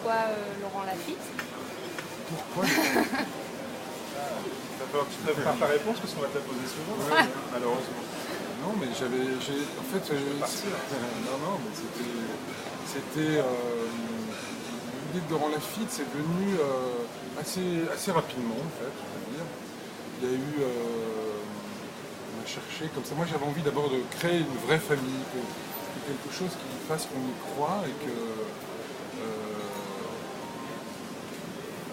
pourquoi Laurent Lafitte? Pourquoi? Il va falloir que tu prépares ta réponse parce qu'on va te la poser souvent, malheureusement. Non, mais en fait, non, mais c'était l'idée de Laurent Lafitte, c'est venu assez rapidement, en fait, je veux dire. Il y a eu, on a cherché comme ça. Moi, j'avais envie d'abord de créer une vraie famille, quelque chose qui fasse qu'on y croit et que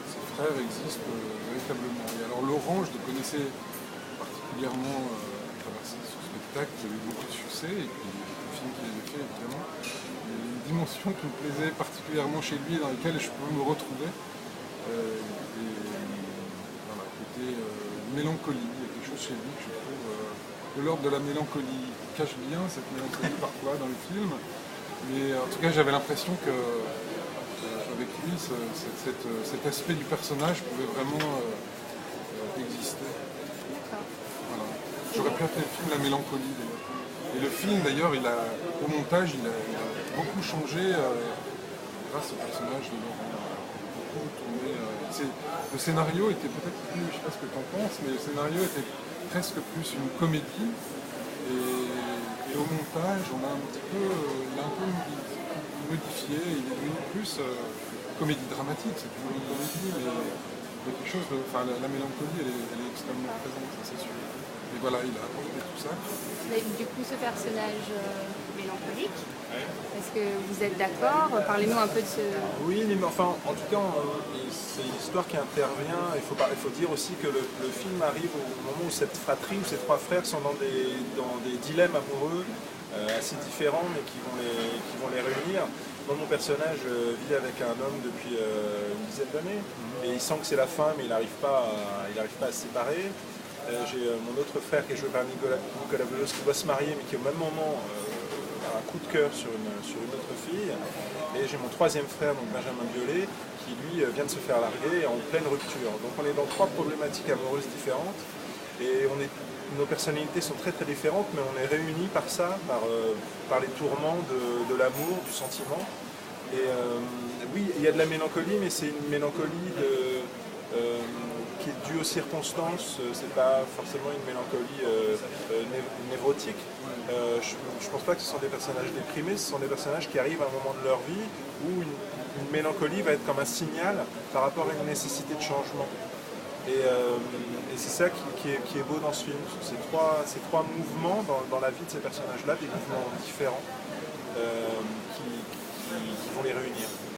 ses frères existent véritablement. Et alors Laurent, je le connaissais particulièrement à travers ce spectacle, qui avait eu beaucoup de succès, et puis le film qu'il avait fait, évidemment. Il y a une dimension qui me plaisait particulièrement chez lui, dans laquelle je pouvais me retrouver. Voilà, côté mélancolie, il y a quelque chose chez lui que je trouve de l'ordre de la mélancolie. Il cache bien cette mélancolie parfois dans le film, mais en tout cas j'avais l'impression que avec lui cet aspect du personnage pouvait vraiment exister. Voilà. J'aurais pu appeler le film La Mélancolie d'ailleurs. Et le film d'ailleurs, au montage, il a beaucoup changé grâce au personnage de Laurent. Beaucoup tourné. Le scénario était peut-être plus, je ne sais pas ce que tu en penses, mais le scénario était presque plus une comédie. Et au montage, il a un peu modifié. Il est devenu plus comédie dramatique. C'est toujours une comédie, mais il y a quelque chose de. Enfin, la mélancolie, elle est extrêmement présente, ça c'est sûr. Et voilà, il a apporté tout ça. Mais du coup, ce personnage mélancolique, est-ce que vous êtes d'accord? Parlez-nous un peu de ce... Oui, mais enfin, en tout cas, c'est une histoire qui intervient. Il faut dire aussi que le film arrive au moment où cette fratrie, où ces trois frères sont dans des dilemmes amoureux assez différents, mais qui vont les réunir. Moi, mon personnage vit avec un homme depuis une dizaine d'années, et il sent que c'est la fin, mais il n'arrive pas à se séparer. J'ai mon autre frère qui est joué par Nicolas Bedos qui doit se marier, mais qui au même moment a un coup de cœur sur une autre fille. Et j'ai mon troisième frère, donc Benjamin Biolay, qui lui vient de se faire larguer en pleine rupture. Donc on est dans trois problématiques amoureuses différentes. Et nos personnalités sont très très différentes, mais on est réunis par ça, par les tourments de l'amour, du sentiment. Et oui, il y a de la mélancolie, mais c'est une mélancolie qui est due aux circonstances. C'est pas forcément une mélancolie névrotique. Je pense pas que ce sont des personnages déprimés, ce sont des personnages qui arrivent à un moment de leur vie où une mélancolie va être comme un signal par rapport à une nécessité de changement. Et c'est ça qui est beau dans ce film, ces trois mouvements dans la vie de ces personnages-là, des mouvements différents qui vont les réunir.